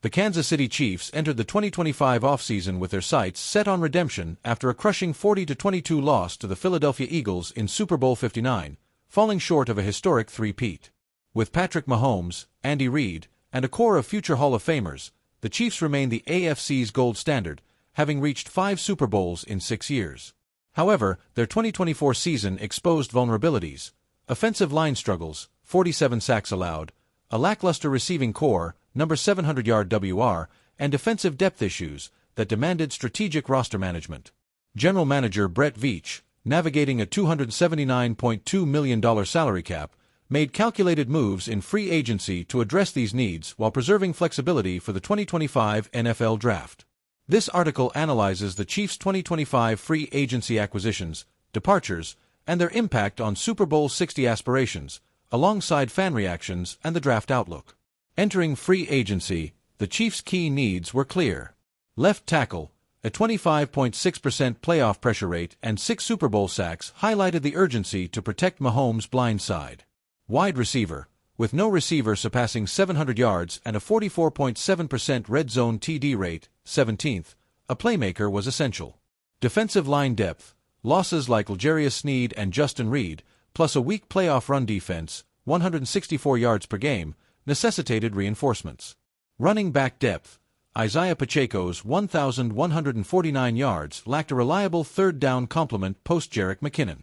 The Kansas City Chiefs entered the 2025 offseason with their sights set on redemption after a crushing 40-22 loss to the Philadelphia Eagles in Super Bowl 59, falling short of a historic three-peat. With Patrick Mahomes, Andy Reid, and a core of future Hall of Famers, the Chiefs remain the AFC's gold standard, having reached 5 Super Bowls in 6 years. However, their 2024 season exposed vulnerabilities: offensive line struggles, 47 sacks allowed, a lackluster receiving core, number 700-yard WR, and defensive depth issues that demanded strategic roster management. General Manager Brett Veach, navigating a $279.2 million salary cap, made calculated moves in free agency to address these needs while preserving flexibility for the 2025 NFL Draft. This article analyzes the Chiefs' 2025 free agency acquisitions, departures, and their impact on Super Bowl 60 aspirations, alongside fan reactions and the draft outlook. Entering free agency, the Chiefs' key needs were clear. Left tackle, a 25.6% playoff pressure rate and 6 Super Bowl sacks highlighted the urgency to protect Mahomes' blind side. Wide receiver, with no receiver surpassing 700 yards and a 44.7% red zone TD rate, 17th, a playmaker was essential. Defensive line depth, losses like L'Jarius Sneed and Justin Reid, plus a weak playoff run defense, 164 yards per game, necessitated reinforcements. Running back depth, Isaiah Pacheco's 1,149 yards lacked a reliable third-down complement post-Jerick McKinnon.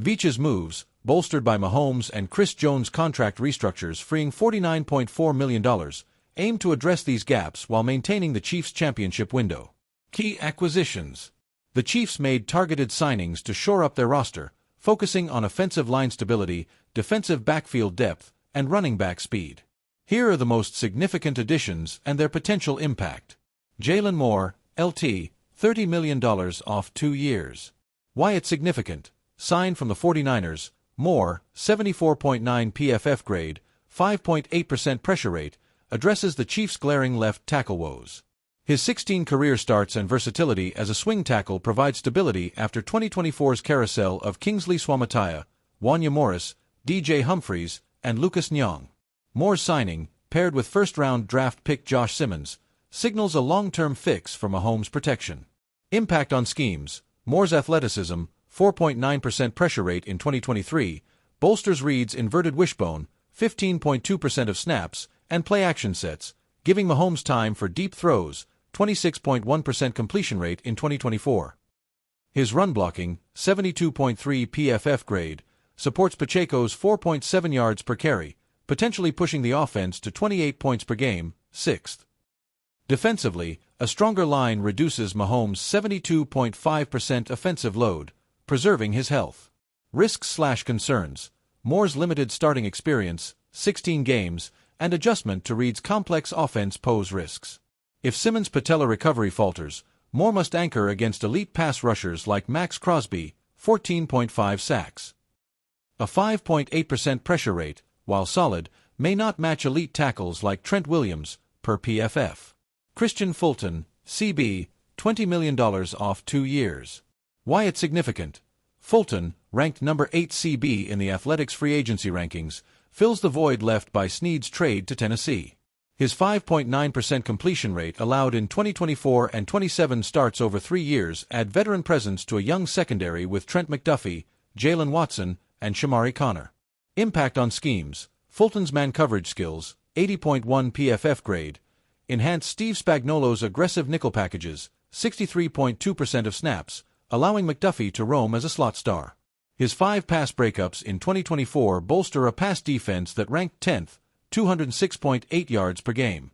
Veach's moves, bolstered by Mahomes and Chris Jones' contract restructures freeing $49.4 million, aimed to address these gaps while maintaining the Chiefs' championship window. Key acquisitions. The Chiefs made targeted signings to shore up their roster, focusing on offensive line stability, defensive backfield depth, and running back speed. Here are the most significant additions and their potential impact. Jalen Moore, LT, $30 million off 2 years. Why it's significant? Signed from the 49ers, Moore, 74.9 PFF grade, 5.8% pressure rate, addresses the Chiefs' glaring left tackle woes. His 16 career starts and versatility as a swing tackle provide stability after 2024's carousel of Kingsley Suamataia, Wanya Morris, DJ Humphries, and Lucas Nyong. Moore's signing, paired with first-round draft pick Josh Simmons, signals a long-term fix for Mahomes' protection. Impact on schemes. Moore's athleticism, 4.9% pressure rate in 2023, bolsters Reid's inverted wishbone, 15.2% of snaps, and play-action sets, giving Mahomes time for deep throws, 26.1% completion rate in 2024. His run blocking, 72.3 PFF grade, supports Pacheco's 4.7 yards per carry, potentially pushing the offense to 28 points per game, 6th. Defensively, a stronger line reduces Mahomes' 72.5% offensive load, preserving his health. Risks/concerns. Moore's limited starting experience, 16 games, and adjustment to Reid's complex offense pose risks. If Simmons' patella recovery falters, Moore must anchor against elite pass rushers like Max Crosby, 14.5 sacks. A 5.8% pressure rate, while solid, may not match elite tackles like Trent Williams, per PFF. Christian Fulton, CB, $20 million off 2 years. Why it's significant? Fulton, ranked number 8 CB in the Athletics free agency rankings, fills the void left by Sneed's trade to Tennessee. His 5.9% completion rate allowed in 2024 and 27 starts over 3 years add veteran presence to a young secondary with Trent McDuffie, Jalen Watson, and Shamari Connor. Impact on schemes. Fulton's man coverage skills, 80.1 PFF grade, enhanced Steve Spagnuolo's aggressive nickel packages, 63.2% of snaps, allowing McDuffie to roam as a slot star. His 5 pass breakups in 2024 bolster a pass defense that ranked 10th, 206.8 yards per game.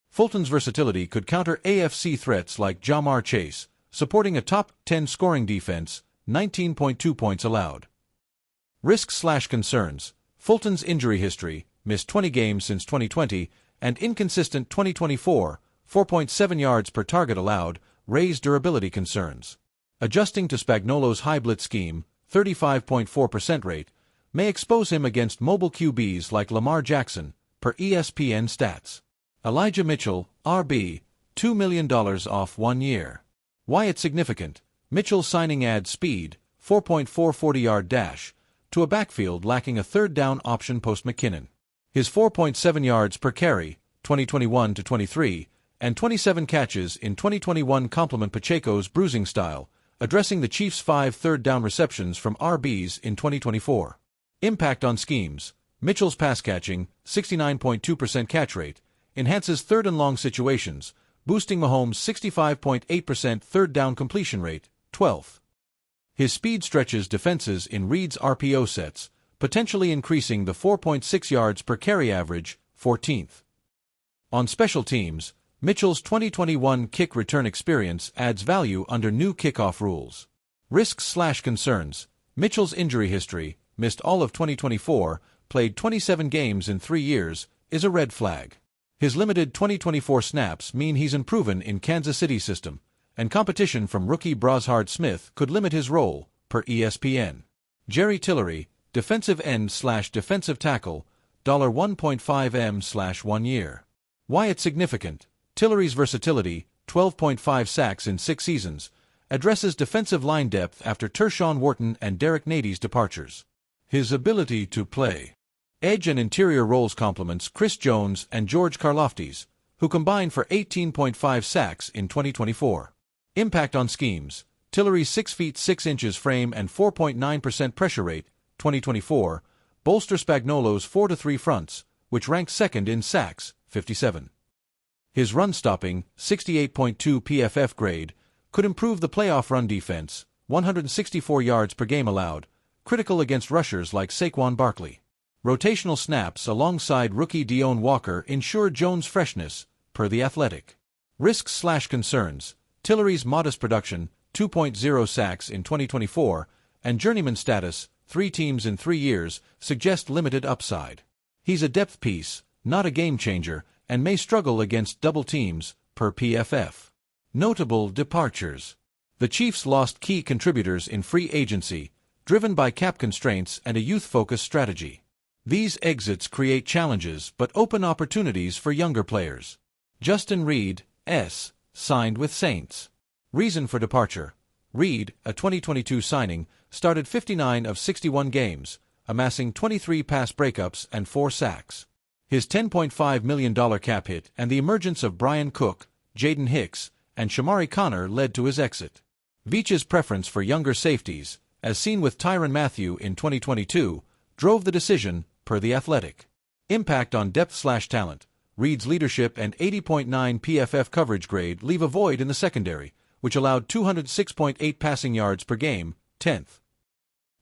Fulton's versatility could counter AFC threats like Jamar Chase, supporting a top 10 scoring defense, 19.2 points allowed. Risks/concerns. Fulton's injury history, missed 20 games since 2020, and inconsistent 2024, 4.7 yards per target allowed, raised durability concerns. Adjusting to Spagnuolo's high blitz scheme, 35.4% rate, may expose him against mobile QBs like Lamar Jackson, per ESPN stats. Elijah Mitchell, RB, $2 million off 1 year. Why it's significant? Mitchell's signing adds speed, 4.4 40-yard dash, to a backfield lacking a third down option post-McKinnon. His 4.7 yards per carry, 2021-23, and 27 catches in 2021 complement Pacheco's bruising style, addressing the Chiefs' 5 third-down receptions from RBs in 2024. Impact on schemes. Mitchell's pass catching, 69.2% catch rate, enhances third and long situations, boosting Mahomes' 65.8% third-down completion rate, 12th. His speed stretches defenses in Reed's RPO sets, potentially increasing the 4.6 yards per carry average, 14th. On special teams, Mitchell's 2021 kick return experience adds value under new kickoff rules. Risks/concerns. Mitchell's injury history, missed all of 2024, played 27 games in 3 years, is a red flag. His limited 2024 snaps mean he's unproven in Kansas City's system, and competition from rookie Brashard Smith could limit his role, per ESPN. Jerry Tillery, defensive end/defensive tackle, $1.5 M/1 year. Why it's significant. Tillery's versatility, 12.5 sacks in 6 seasons, addresses defensive line depth after Tershawn Wharton and Derek Nady's departures. His ability to play edge and interior roles complements Chris Jones and George Karlaftis, who combined for 18.5 sacks in 2024. Impact on schemes. Tillery's 6 feet 6 inches frame and 4.9% pressure rate, 2024, bolster Spagnuolo's 4-3 fronts, which ranked second in sacks, 57. His run-stopping, 68.2 PFF grade, could improve the playoff run defense, 164 yards per game allowed, critical against rushers like Saquon Barkley. Rotational snaps alongside rookie Deone Walker ensure Jones' freshness, per The Athletic. Risks/concerns. Tillery's modest production, 2.0 sacks in 2024, and journeyman status, 3 teams in 3 years, suggest limited upside. He's a depth piece, not a game-changer, and may struggle against double teams, per PFF. Notable departures. The Chiefs lost key contributors in free agency, driven by cap constraints and a youth-focused strategy. These exits create challenges but open opportunities for younger players. Justin Reed, S., signed with Saints. Reason for departure. Reed, a 2022 signing, started 59 of 61 games, amassing 23 pass breakups and 4 sacks. His $10.5 million cap hit and the emergence of Brian Cook, Jaden Hicks, and Shamari Connor led to his exit. Veach's preference for younger safeties, as seen with Tyrann Mathieu in 2022, drove the decision, per The Athletic. Impact on depth/talent. Reed's leadership and 80.9 PFF coverage grade leave a void in the secondary, which allowed 206.8 passing yards per game, 10th.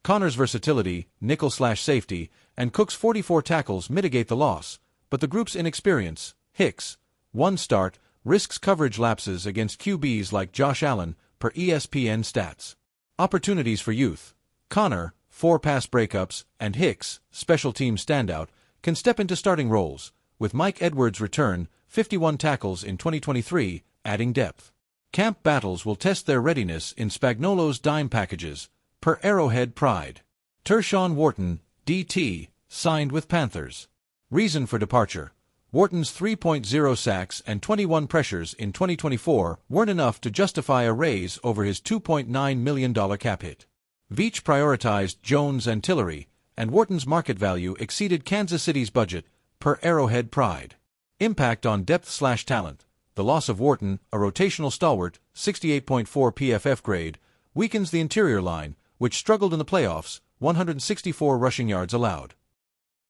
Connor's versatility, nickel/safety, and Cook's 44 tackles mitigate the loss, but the group's inexperience, Hicks, 1 start, risks coverage lapses against QBs like Josh Allen, per ESPN stats. Opportunities for youth. Connor, 4 pass breakups, and Hicks, special team standout, can step into starting roles, with Mike Edwards' return, 51 tackles in 2023, adding depth. Camp battles will test their readiness in Spagnuolo's dime packages, per Arrowhead Pride. Tershawn Wharton, DT, signed with Panthers. Reason for departure. Wharton's 3.0 sacks and 21 pressures in 2024 weren't enough to justify a raise over his $2.9 million cap hit. Veach prioritized Jones and Tillery, and Wharton's market value exceeded Kansas City's budget, per Arrowhead Pride. Impact on depth/talent. The loss of Wharton, a rotational stalwart, 68.4 PFF grade, weakens the interior line, which struggled in the playoffs, 164 rushing yards allowed.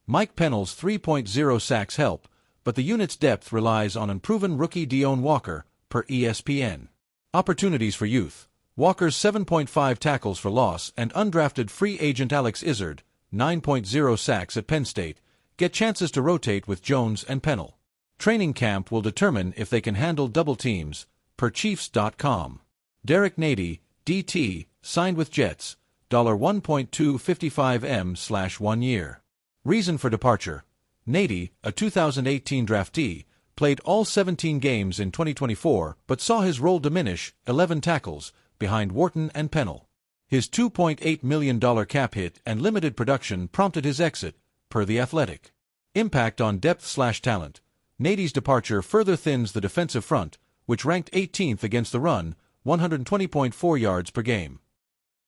Mike Pennell's 3.0 sacks help, but the unit's depth relies on unproven rookie Deone Walker, per ESPN. Opportunities for youth. Walker's 7.5 tackles for loss and undrafted free agent Alex Izzard, 9.0 sacks at Penn State, get chances to rotate with Jones and Pennell. Training camp will determine if they can handle double teams, per Chiefs.com. Derek Nady, DT, signed with Jets, $1.255 M/1 year. Reason for departure. Nady, a 2018 draftee, played all 17 games in 2024 but saw his role diminish, 11 tackles, behind Wharton and Pennell. His $2.8 million cap hit and limited production prompted his exit, per The Athletic. Impact on depth/talent. Nady's departure further thins the defensive front, which ranked 18th against the run, 120.4 yards per game.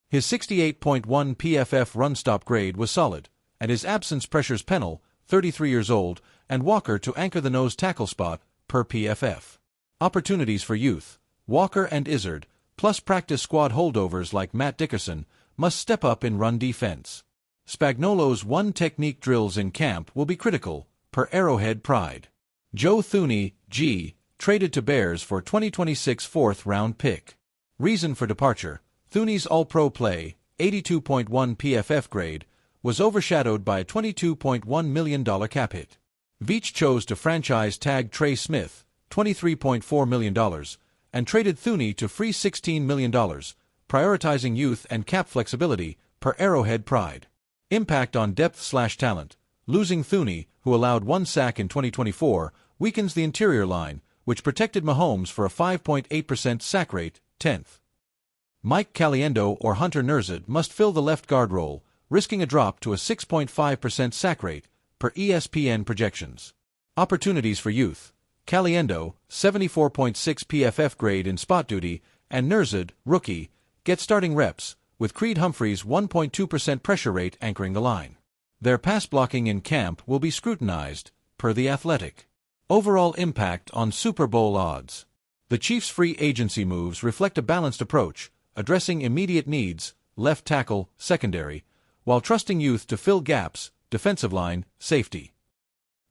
His 68.1 PFF run-stop grade was solid, and his absence pressures Pennell, 33 years old, and Walker to anchor the nose tackle spot, per PFF. Opportunities for youth. Walker and Izzard, plus practice squad holdovers like Matt Dickerson, must step up in run defense. Spagnuolo's one-technique drills in camp will be critical, per Arrowhead Pride. Joe Thuney, G., traded to Bears for 2026 fourth-round pick. Reason for departure: Thuney's All-Pro play, 82.1 PFF grade, was overshadowed by a $22.1 million cap hit. Veach chose to franchise tag Trey Smith, $23.4 million, and traded Thuney to free $16 million, prioritizing youth and cap flexibility, per Arrowhead Pride. Impact on depth/talent. Losing Thuney, who allowed 1 sack in 2024, weakens the interior line, which protected Mahomes for a 5.8% sack rate, 10th. Mike Caliendo or Hunter Nerzad must fill the left guard role, risking a drop to a 6.5% sack rate, per ESPN projections. Opportunities for youth. Caliendo, 74.6 PFF grade in spot duty, and Nerzad, rookie, get starting reps, with Creed Humphrey's 1.2% pressure rate anchoring the line. Their pass blocking in camp will be scrutinized, per The Athletic. Overall impact on Super Bowl odds. The Chiefs' free agency moves reflect a balanced approach, addressing immediate needs, left tackle, secondary, while trusting youth to fill gaps, defensive line, safety.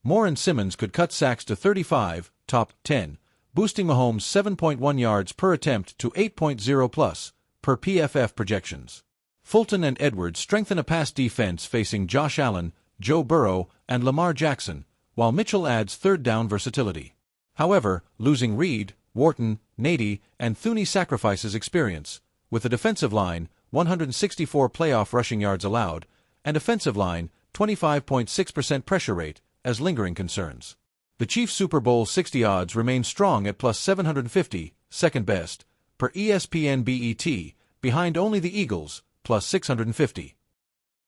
Moore and Simmons could cut sacks to 35, top 10, boosting Mahomes' 7.1 yards per attempt to 8.0 plus, per PFF projections. Fulton and Edwards strengthen a pass defense facing Josh Allen, Joe Burrow, and Lamar Jackson, while Mitchell adds third-down versatility. However, losing Reed, Wharton, Nady, and Thuney sacrifices experience, with the defensive line, 164 playoff rushing yards allowed, and offensive line, 25.6% pressure rate, as lingering concerns. The Chiefs' Super Bowl 60 odds remain strong at plus 750, second best, per ESPN BET, behind only the Eagles, plus 650.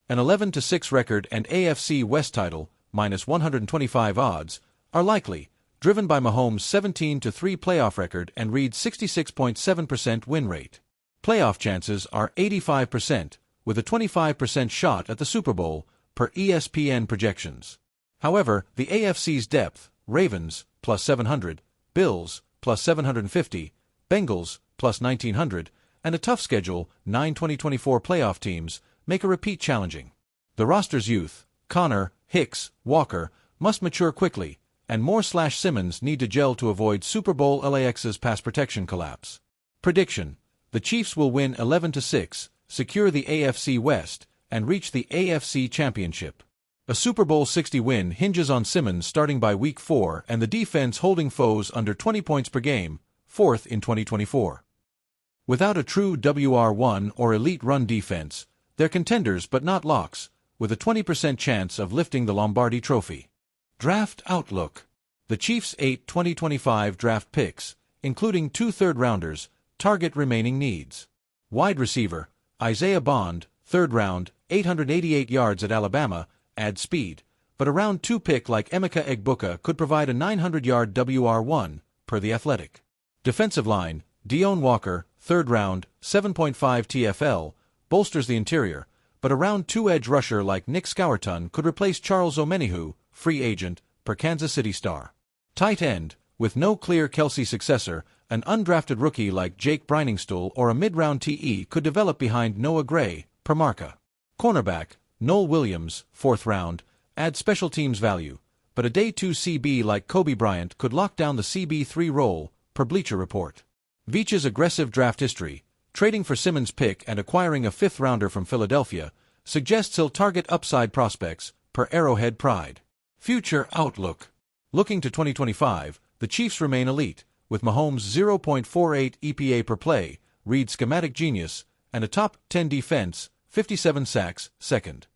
An 11-6 record and AFC West title, minus 125 odds, are likely, driven by Mahomes' 17-3 playoff record and Reed's 66.7% win rate. Playoff chances are 85%, with a 25% shot at the Super Bowl, per ESPN projections. However, the AFC's depth, Ravens, plus 700, Bills, plus 750, Bengals, plus 1900, and a tough schedule, 9 2024 playoff teams, make a repeat challenging. The roster's youth, Connor, Hicks, Walker, must mature quickly, and Moore/Simmons need to gel to avoid Super Bowl LAX's pass protection collapse. Prediction: the Chiefs will win 11-6, secure the AFC West, and reach the AFC Championship. A Super Bowl 60 win hinges on Simmons starting by Week 4 and the defense holding foes under 20 points per game, fourth in 2024. Without a true WR1 or elite run defense, they're contenders but not locks, with a 20% chance of lifting the Lombardi Trophy. Draft Outlook. The Chiefs' 8 2025 draft picks, including 2 third-rounders, target remaining needs. Wide receiver, Isaiah Bond, 3rd round, 888 yards at Alabama, adds speed, but a round 2 pick like Emeka Egbuka could provide a 900-yard WR1, per The Athletic. Defensive line, Deone Walker, 3rd round, 7.5 TFL, bolsters the interior, but a round 2 edge rusher like Nick Scourton could replace Charles Omenihu, free agent, per Kansas City Star. Tight end, with no clear Kelsey successor, an undrafted rookie like Jake Briningstool or a mid-round TE could develop behind Noah Gray, per Marca. Cornerback, Noel Williams, 4th round, adds special teams value, but a day 2 CB like Kobe Bryant could lock down the CB3 role, per Bleacher Report. Veach's aggressive draft history, trading for Simmons' pick and acquiring a 5th rounder from Philadelphia, suggests he'll target upside prospects, per Arrowhead Pride. Future Outlook. Looking to 2025, the Chiefs remain elite, with Mahomes' 0.48 EPA per play, Reed's schematic genius, and a top 10 defense, 57 sacks, second.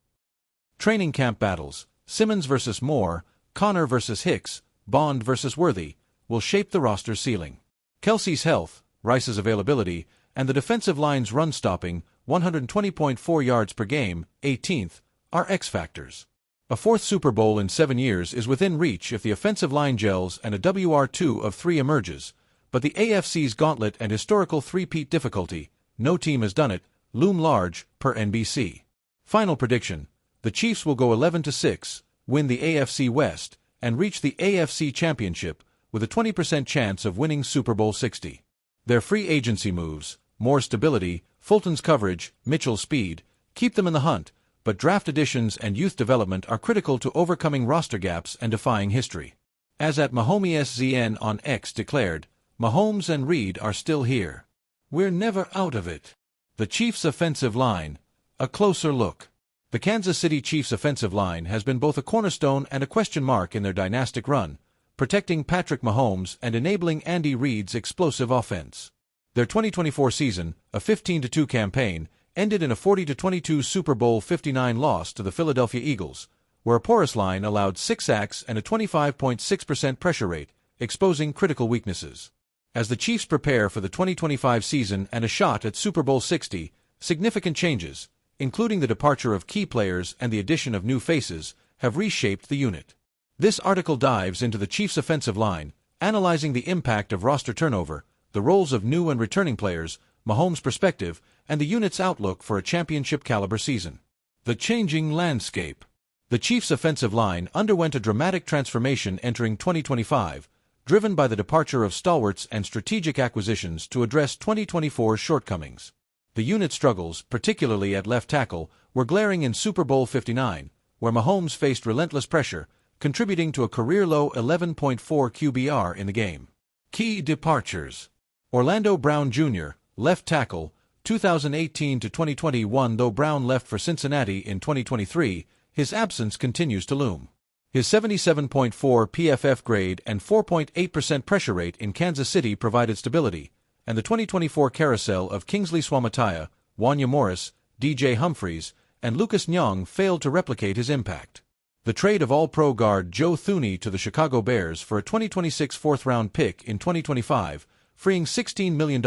Training camp battles, Simmons versus Moore, Connor versus Hicks, Bond versus Worthy, will shape the roster ceiling. Kelsey's health, Rice's availability, and the defensive line's run-stopping, 120.4 yards per game, 18th, are X factors. A 4th Super Bowl in 7 years is within reach if the offensive line gels and a WR2 of 3 emerges, but the AFC's gauntlet and historical three-peat difficulty, no team has done it, loom large, per NBC. Final prediction: the Chiefs will go 11-6, win the AFC West, and reach the AFC Championship with a 20% chance of winning Super Bowl 60. Their free agency moves, more stability, Fulton's coverage, Mitchell's speed, keep them in the hunt, but draft additions and youth development are critical to overcoming roster gaps and defying history. As at Mahomes on X declared, Mahomes and Reed are still here. We're never out of it. The Chiefs' offensive line. A closer look. The Kansas City Chiefs' offensive line has been both a cornerstone and a question mark in their dynastic run, protecting Patrick Mahomes and enabling Andy Reid's explosive offense. Their 2024 season, a 15-2 campaign, ended in a 40-22 Super Bowl 59 loss to the Philadelphia Eagles, where a porous line allowed 6 sacks and a 25.6% pressure rate, exposing critical weaknesses. As the Chiefs prepare for the 2025 season and a shot at Super Bowl 60, significant changes, including the departure of key players and the addition of new faces, have reshaped the unit. This article dives into the Chiefs' offensive line, analyzing the impact of roster turnover, the roles of new and returning players, Mahomes' perspective, and the unit's outlook for a championship-caliber season. The changing landscape. The Chiefs' offensive line underwent a dramatic transformation entering 2025, driven by the departure of stalwarts and strategic acquisitions to address 2024's shortcomings. The unit's struggles, particularly at left tackle, were glaring in Super Bowl 59, where Mahomes faced relentless pressure, contributing to a career-low 11.4 QBR in the game. Key departures. Orlando Brown Jr., left tackle, 2018 to 2021. Though Brown left for Cincinnati in 2023, his absence continues to loom. His 77.4 PFF grade and 4.8% pressure rate in Kansas City provided stability, and the 2024 carousel of Kingsley Suamataia, Wanya Morris, DJ Humphries, and Lucas Nyong failed to replicate his impact. The trade of All-Pro guard Joe Thuney to the Chicago Bears for a 2026 fourth-round pick in 2025, freeing $16 million,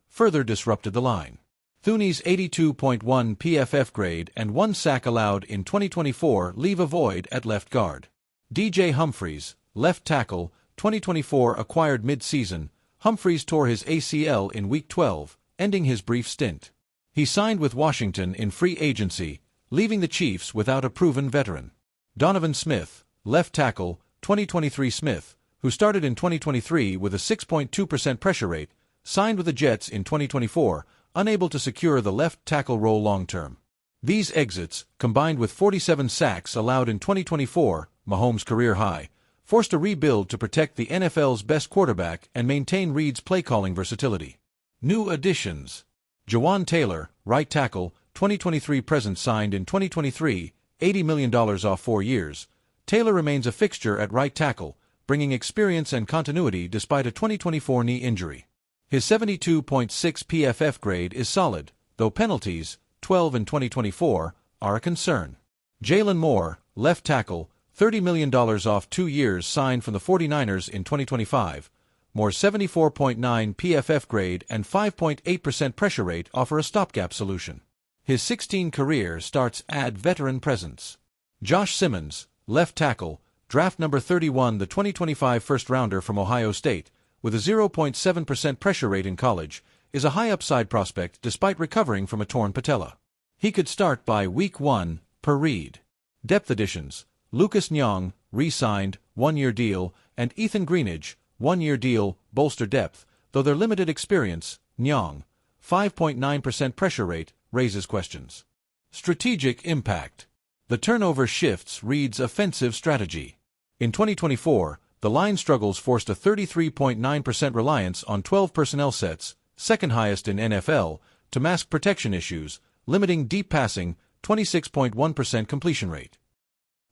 further disrupted the line. Thuney's 82.1 PFF grade and 1 sack allowed in 2024 leave a void at left guard. DJ Humphries, left tackle, 2024 acquired mid-season. Humphries tore his ACL in Week 12, ending his brief stint. He signed with Washington in free agency, leaving the Chiefs without a proven veteran. Donovan Smith, left tackle, 2023 Smith, who started in 2023 with a 6.2% pressure rate, signed with the Jets in 2024, unable to secure the left tackle role long-term. These exits, combined with 47 sacks allowed in 2024, Mahomes' career high, forced a rebuild to protect the NFL's best quarterback and maintain Reid's play-calling versatility. New additions. Jawaan Taylor, right tackle, 2023 present signed in 2023, $80 million off 4 years. Taylor remains a fixture at right tackle, bringing experience and continuity despite a 2024 knee injury. His 72.6 PFF grade is solid, though penalties, 12 in 2024, are a concern. Jalen Moore, left tackle, $30 million off 2 years signed from the 49ers in 2025. Moore's 74.9 PFF grade and 5.8% pressure rate offer a stopgap solution. His 16 career starts add veteran presence. Josh Simmons, left tackle, draft number 31, the 2025 first-rounder from Ohio State, with a 0.7% pressure rate in college, is a high upside prospect despite recovering from a torn patella. He could start by Week 1, per Reid. Depth additions. Lucas Nyong, re-signed, 1-year deal, and Ethan Greenidge, 1-year deal, bolster depth, though their limited experience. Nyong, 5.9% pressure rate, raises questions. Strategic impact. The turnover shifts Reid's offensive strategy. In 2024, the line struggles forced a 33.9% reliance on 12 personnel sets, second highest in NFL, to mask protection issues, limiting deep passing, 26.1% completion rate.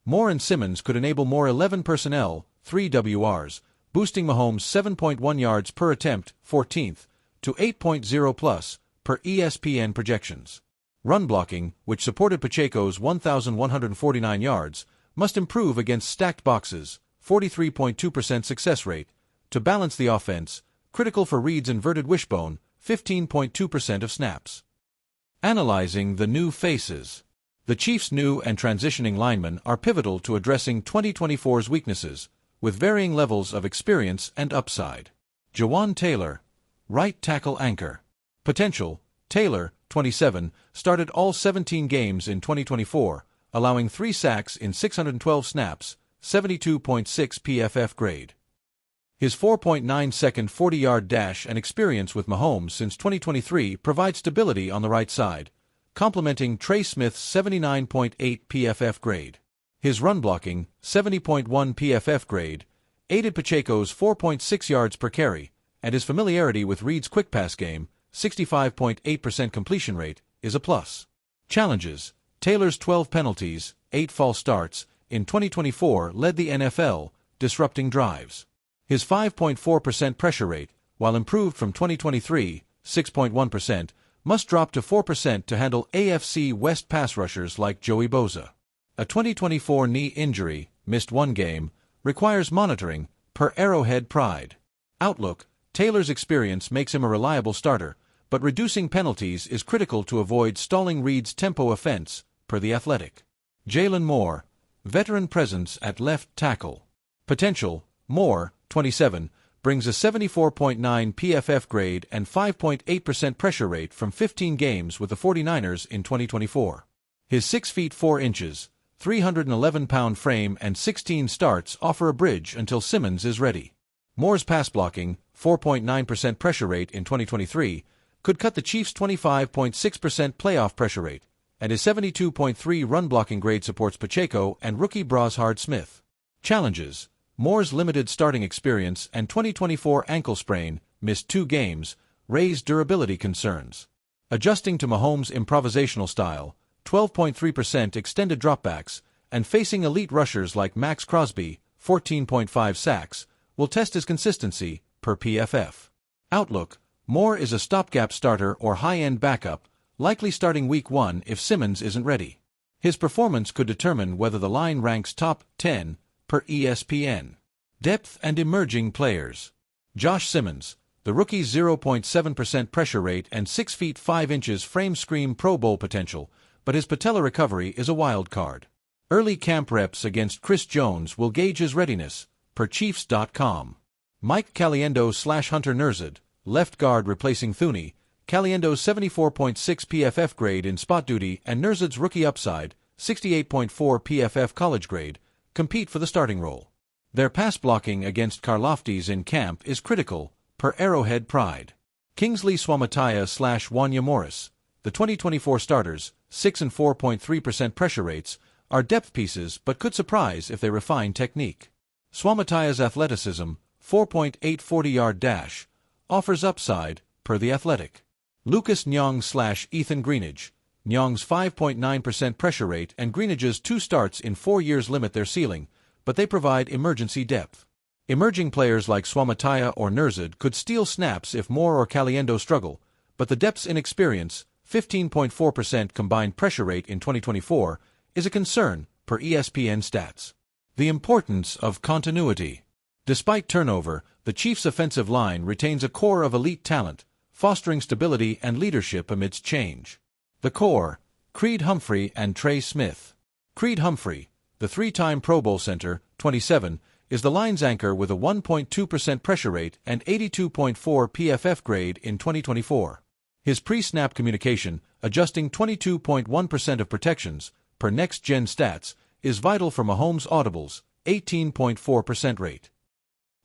Moore and Simmons could enable more 11 personnel, 3 WRs, boosting Mahomes' 7.1 yards per attempt, 14th, to 8.0 plus, per ESPN projections. Run blocking, which supported Pacheco's 1,149 yards, must improve against stacked boxes, 43.2% success rate, to balance the offense, critical for Reid's inverted wishbone, 15.2% of snaps. Analyzing the new faces. The Chiefs' new and transitioning linemen are pivotal to addressing 2024's weaknesses, with varying levels of experience and upside. Jawaan Taylor, right tackle anchor. Potential. Taylor, 27, started all 17 games in 2024, allowing 3 sacks in 612 snaps, 72.6 PFF grade. His 4.9-second 40-yard dash and experience with Mahomes since 2023 provide stability on the right side, complementing Trey Smith's 79.8 PFF grade. His run blocking, 70.1 PFF grade, aided Pacheco's 4.6 yards per carry, and his familiarity with Reed's quick pass game, 65.8% completion rate, is a plus. Challenges: Taylor's 12 penalties, 8 false starts, in 2024 led the NFL, disrupting drives. His 5.4% pressure rate, while improved from 2023, 6.1%, must drop to 4% to handle AFC West pass rushers like Joey Bosa. A 2024 knee injury, missed one game, requires monitoring, per Arrowhead Pride. Outlook: Taylor's experience makes him a reliable starter, but reducing penalties is critical to avoid stalling Reed's tempo offense, per The Athletic. Jalen Moore, veteran presence at left tackle. Potential: Moore, 27, brings a 74.9 PFF grade and 5.8% pressure rate from 15 games with the 49ers in 2024. His 6 feet 4 inches, 311-pound frame and 16 starts offer a bridge until Simmons is ready. Moore's pass blocking, 4.9% pressure rate in 2023, could cut the Chiefs' 25.6% playoff pressure rate, and his 72.3 run blocking grade supports Pacheco and rookie Brashard Smith. Challenges: Moore's limited starting experience and 2024 ankle sprain, missed 2 games, raise durability concerns. Adjusting to Mahomes' improvisational style, 12.3% extended dropbacks, and facing elite rushers like Max Crosby, 14.5 sacks, will test his consistency, per PFF. Outlook: Moore is a stopgap starter or high-end backup, likely starting Week 1 if Simmons isn't ready. His performance could determine whether the line ranks top 10, per ESPN. Depth and emerging players. Josh Simmons, the rookie's 0.7% pressure rate and 6 feet 5 inches frame scream Pro Bowl potential, but his patella recovery is a wild card. Early camp reps against Chris Jones will gauge his readiness, per Chiefs.com. Mike Caliendo/Hunter Nerzad, left guard replacing Thuney, Caliendo's 74.6 PFF grade in spot duty and Nerzad's rookie upside, 68.4 PFF college grade, compete for the starting role. Their pass blocking against Karlaftis in camp is critical, per Arrowhead Pride. Kingsley Suamataia/Wanya Morris, the 2024 starters, 6 and 4.3% pressure rates, are depth pieces but could surprise if they refine technique. Suamataia's athleticism, 4.8 40-yard dash, offers upside, per The Athletic. Lucas Nyong/Ethan Greenidge, Nyong's 5.9% pressure rate and Greenidge's 2 starts in 4 years limit their ceiling, but they provide emergency depth. Emerging players like Suamataia or Nerzad could steal snaps if Moore or Caliendo struggle, but the depth's inexperience, 15.4% combined pressure rate in 2024, is a concern, per ESPN stats. The importance of continuity. Despite turnover, the Chiefs' offensive line retains a core of elite talent, fostering stability and leadership amidst change. The core: Creed Humphrey and Trey Smith. Creed Humphrey, the 3-time Pro Bowl center, 27, is the line's anchor with a 1.2% pressure rate and 82.4 PFF grade in 2024. His pre-snap communication, adjusting 22.1% of protections, per next-gen stats, is vital for Mahomes' audibles, 18.4% rate.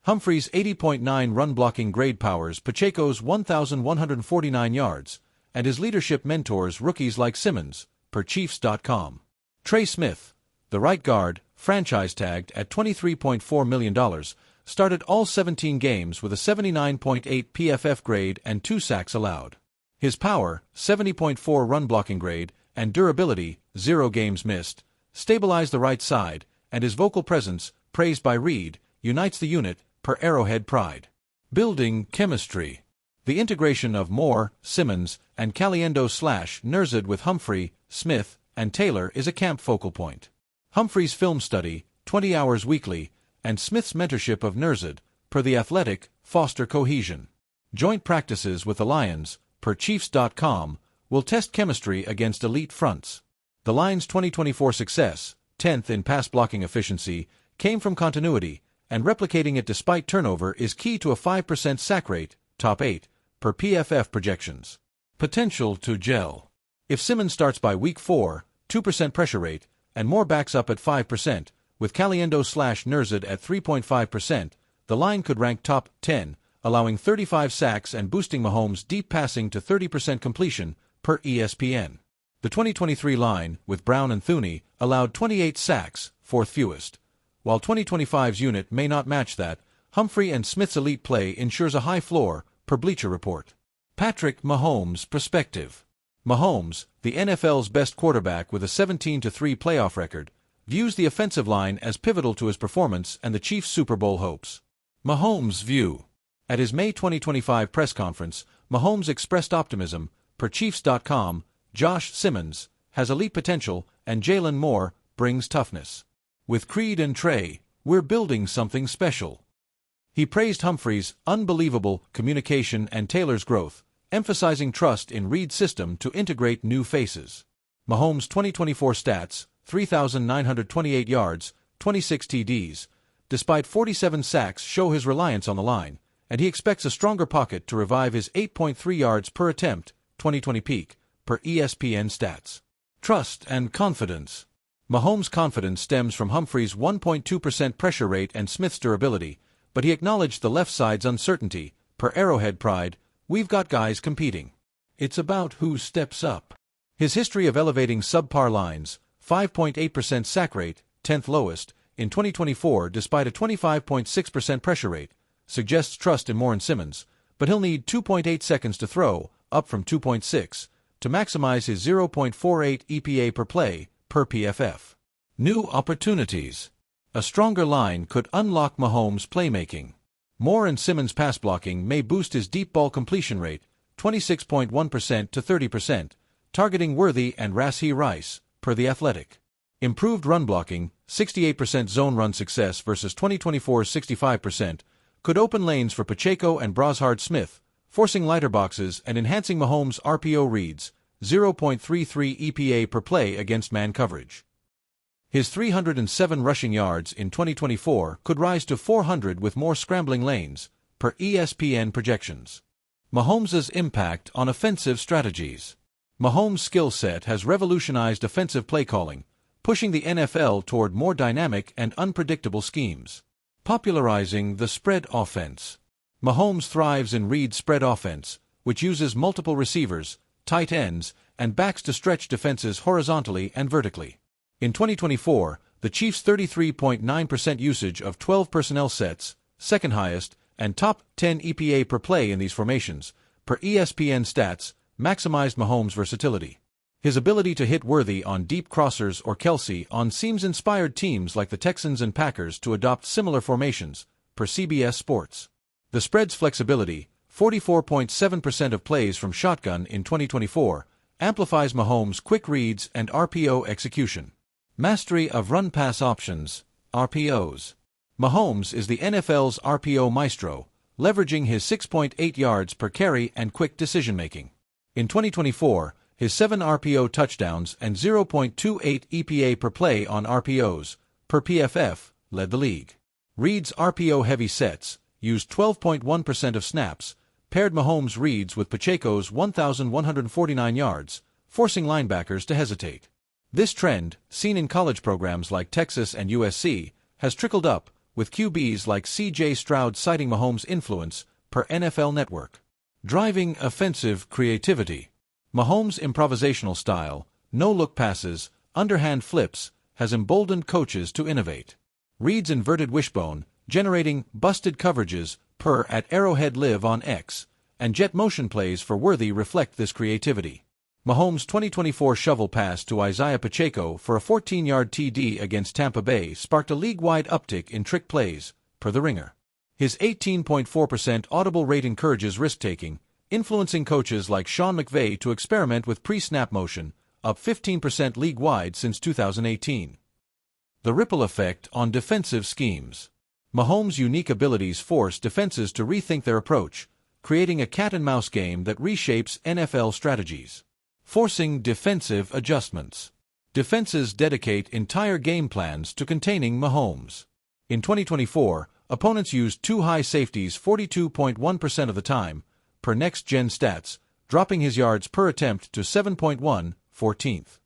Humphrey's 80.9 run-blocking grade powers Pacheco's 1,149 yards, and his leadership mentors rookies like Simmons, per Chiefs.com. Trey Smith, the right guard, franchise-tagged at $23.4 million, started all 17 games with a 79.8 PFF grade and 2 sacks allowed. His power, 70.4 run-blocking grade, and durability, 0 games missed, stabilize the right side, and his vocal presence, praised by Reed, unites the unit, per Arrowhead Pride. Building chemistry. The integration of Moore, Simmons, and Caliendo/Nerzad with Humphrey, Smith, and Taylor is a camp focal point. Humphrey's film study, 20 hours weekly, and Smith's mentorship of Nerzad, per The Athletic, foster cohesion. Joint practices with the Lions, per Chiefs.com, will test chemistry against elite fronts. The Lions' 2024 success, 10th in pass blocking efficiency, came from continuity, and replicating it despite turnover is key to a 5% sack rate, top 8, per PFF projections. Potential to gel. If Simmons starts by Week 4, 2% pressure rate, and Moore backs up at 5%, With Caliendo/Nerzad at 3.5%, the line could rank top 10, allowing 35 sacks and boosting Mahomes' deep passing to 30% completion, per ESPN. The 2023 line, with Brown and Thuney, allowed 28 sacks, fourth fewest. While 2025's unit may not match that, Humphrey and Smith's elite play ensures a high floor, per Bleacher Report. Patrick Mahomes' perspective. Mahomes, the NFL's best quarterback with a 17-3 playoff record, views the offensive line as pivotal to his performance and the Chiefs' Super Bowl hopes. Mahomes' view. At his May 2025 press conference, Mahomes expressed optimism, per Chiefs.com. Josh Simmons has elite potential, and Jalen Moore brings toughness. With Creed and Trey, we're building something special. He praised Humphrey's unbelievable communication and Taylor's growth, emphasizing trust in Reid's system to integrate new faces. Mahomes' 2024 stats: 3,928 yards, 26 TDs. Despite 47 sacks, show his reliance on the line, and he expects a stronger pocket to revive his 8.3 yards per attempt, 2020 peak, per ESPN stats. Trust and confidence. Mahomes' confidence stems from Humphrey's 1.2% pressure rate and Smith's durability, but he acknowledged the left side's uncertainty, per Arrowhead Pride. We've got guys competing. It's about who steps up. His history of elevating subpar lines, 5.8% sack rate, 10th lowest, in 2024 despite a 25.6% pressure rate, suggests trust in Moore and Simmons, but he'll need 2.8 seconds to throw, up from 2.6, to maximize his 0.48 EPA per play, per PFF. New opportunities. A stronger line could unlock Mahomes' playmaking. Moore and Simmons' pass blocking may boost his deep ball completion rate, 26.1% to 30%, targeting Worthy and Rashee Rice, per The Athletic. Improved run blocking, 68% zone run success versus 2024's 65%, could open lanes for Pacheco and Brashard Smith, forcing lighter boxes and enhancing Mahomes' RPO reads, 0.33 EPA per play against man coverage. His 307 rushing yards in 2024 could rise to 400 with more scrambling lanes, per ESPN projections. Mahomes' impact on offensive strategies. Mahomes' skill set has revolutionized offensive play calling, pushing the NFL toward more dynamic and unpredictable schemes. Popularizing the spread offense. Mahomes thrives in Reid's spread offense, which uses multiple receivers, tight ends, and backs to stretch defenses horizontally and vertically. In 2024, the Chiefs' 33.9% usage of 12 personnel sets, second highest, and top 10 EPA per play in these formations, per ESPN stats, maximized Mahomes' versatility. His ability to hit Worthy on deep crossers or Kelsey on seams inspired teams like the Texans and Packers to adopt similar formations, per CBS Sports. The spread's flexibility, 44.7% of plays from shotgun in 2024, amplifies Mahomes' quick reads and RPO execution. Mastery of run-pass options, RPOs. Mahomes is the NFL's RPO maestro, leveraging his 6.8 yards per carry and quick decision-making. In 2024, his 7 RPO touchdowns and 0.28 EPA per play on RPOs, per PFF, led the league. Reid's RPO-heavy sets, used 12.1% of snaps, paired Mahomes' reads with Pacheco's 1,149 yards, forcing linebackers to hesitate. This trend, seen in college programs like Texas and USC, has trickled up, with QBs like C.J. Stroud citing Mahomes' influence, per NFL Network. Driving offensive creativity. Mahomes' improvisational style, no-look passes, underhand flips, has emboldened coaches to innovate. Reid's inverted wishbone, generating busted coverages, per at Arrowhead Live on X, and jet motion plays for Worthy reflect this creativity. Mahomes' 2024 shovel pass to Isaiah Pacheco for a 14-yard TD against Tampa Bay sparked a league-wide uptick in trick plays, per The Ringer. His 18.4% audible rate encourages risk-taking, influencing coaches like Sean McVay to experiment with pre-snap motion, up 15% league-wide since 2018. The ripple effect on defensive schemes. Mahomes' unique abilities force defenses to rethink their approach, creating a cat-and-mouse game that reshapes NFL strategies. Forcing defensive adjustments. Defenses dedicate entire game plans to containing Mahomes. In 2024, opponents used 2 high safeties 42.1% of the time, per next-gen stats, dropping his yards per attempt to 7.1, 14th.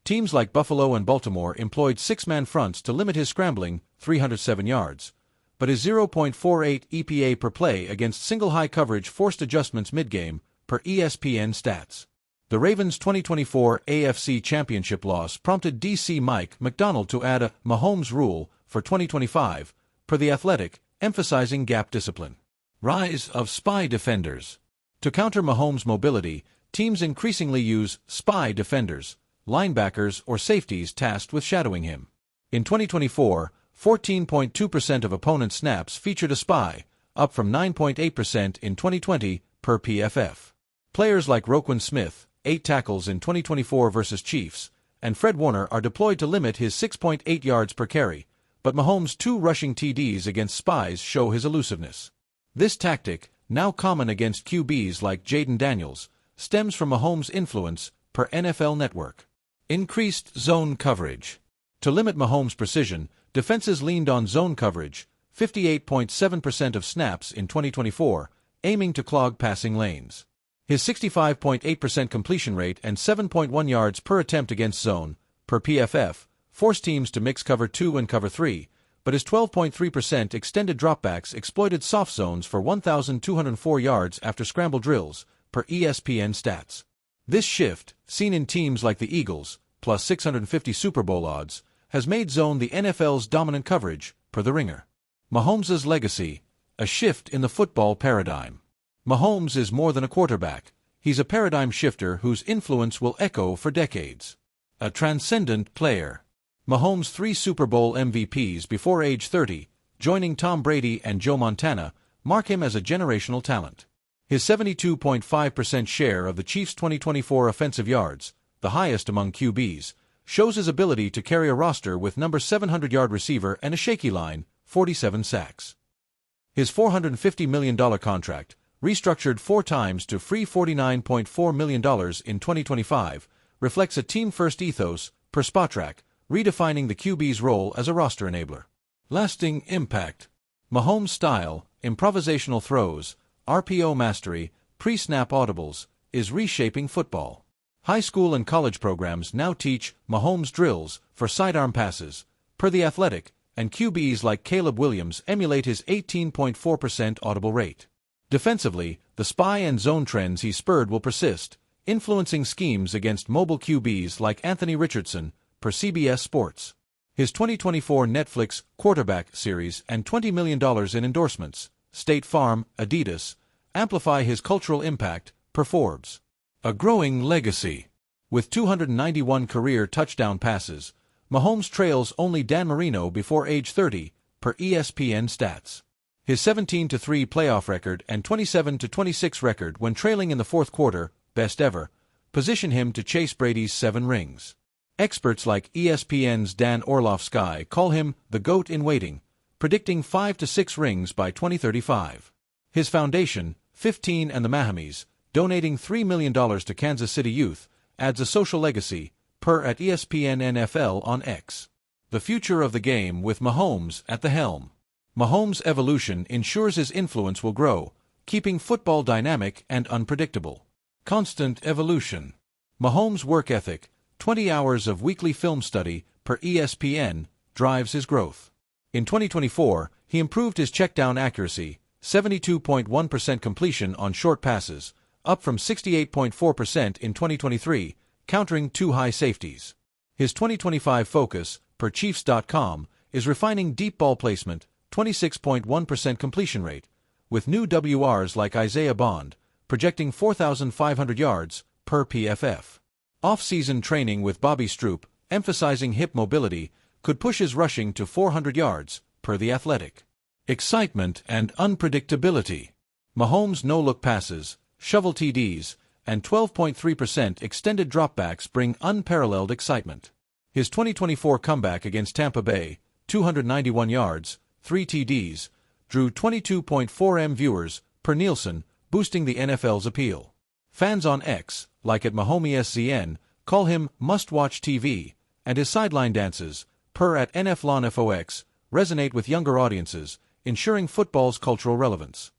Teams like Buffalo and Baltimore employed six-man fronts to limit his scrambling, 307 yards, but his 0.48 EPA per play against single-high coverage forced adjustments mid-game, per ESPN stats. The Ravens' 2024 AFC Championship loss prompted DC Mike McDonald to add a Mahomes rule for 2025, per The Athletic, emphasizing gap discipline. Rise of spy defenders. To counter Mahomes' mobility, teams increasingly use spy defenders, linebackers or safeties tasked with shadowing him. In 2024, 14.2% of opponent snaps featured a spy, up from 9.8% in 2020, per PFF. Players like Roquan Smith, 8 tackles in 2024 versus Chiefs, and Fred Warner are deployed to limit his 6.8 yards per carry, but Mahomes' 2 rushing TDs against spies show his elusiveness. This tactic, now common against QBs like Jaden Daniels, stems from Mahomes' influence, per NFL Network. Increased zone coverage. To limit Mahomes' precision, defenses leaned on zone coverage, 58.7% of snaps in 2024, aiming to clog passing lanes. His 65.8% completion rate and 7.1 yards per attempt against zone, per PFF, forced teams to mix cover 2 and cover 3, but his 12.3% extended dropbacks exploited soft zones for 1,204 yards after scramble drills, per ESPN stats. This shift, seen in teams like the Eagles, plus 650 Super Bowl odds, has made zone the NFL's dominant coverage, per The Ringer. Mahomes' legacy, a shift in the football paradigm. Mahomes is more than a quarterback. He's a paradigm shifter whose influence will echo for decades. A transcendent player. Mahomes' 3 Super Bowl MVPs before age 30, joining Tom Brady and Joe Montana, mark him as a generational talent. His 72.5% share of the Chiefs' 2024 offensive yards, the highest among QBs, shows his ability to carry a roster with number 700-yard receiver and a shaky line, 47 sacks. His $450 million contract, restructured 4 times to free $49.4 million in 2025, reflects a team-first ethos, per Spotrac, redefining the QB's role as a roster enabler. Lasting impact. Mahomes' style, improvisational throws, RPO mastery, pre-snap audibles, is reshaping football. High school and college programs now teach Mahomes drills for sidearm passes, per The Athletic, and QBs like Caleb Williams emulate his 18.4% audible rate. Defensively, the spy and zone trends he spurred will persist, influencing schemes against mobile QBs like Anthony Richardson, per CBS Sports. His 2024 Netflix quarterback series and $20 million in endorsements, State Farm, Adidas, amplify his cultural impact, per Forbes. A growing legacy. With 291 career touchdown passes, Mahomes trails only Dan Marino before age 30, per ESPN stats. His 17-3 playoff record and 27-26 record when trailing in the fourth quarter, best ever, position him to chase Brady's 7 rings. Experts like ESPN's Dan Orlovsky call him the GOAT in waiting, predicting 5 to 6 rings by 2035. His foundation, 15 and the Mahomes, donating $3 million to Kansas City youth, adds a social legacy, per at ESPN NFL on X. The future of the game with Mahomes at the helm. Mahomes' evolution ensures his influence will grow, keeping football dynamic and unpredictable. Constant evolution. Mahomes' work ethic, 20 hours of weekly film study, per ESPN, drives his growth. In 2024, he improved his checkdown accuracy, 72.1% completion on short passes, up from 68.4% in 2023, countering 2 high safeties. His 2025 focus, per Chiefs.com, is refining deep ball placement, 26.1% completion rate, with new WRs like Isaiah Bond, projecting 4,500 yards, per PFF. Off-season training with Bobby Stroop, emphasizing hip mobility, could push his rushing to 400 yards, per The Athletic. Excitement and unpredictability. Mahomes' no-look passes, shovel TDs, and 12.3% extended dropbacks bring unparalleled excitement. His 2024 comeback against Tampa Bay, 291 yards, 3 TDs, drew 22.4 viewers, per Nielsen, boosting the NFL's appeal. Fans on X, like at MahomieSZN, call him must-watch TV, and his sideline dances, per at NFLonFOX, resonate with younger audiences, ensuring football's cultural relevance.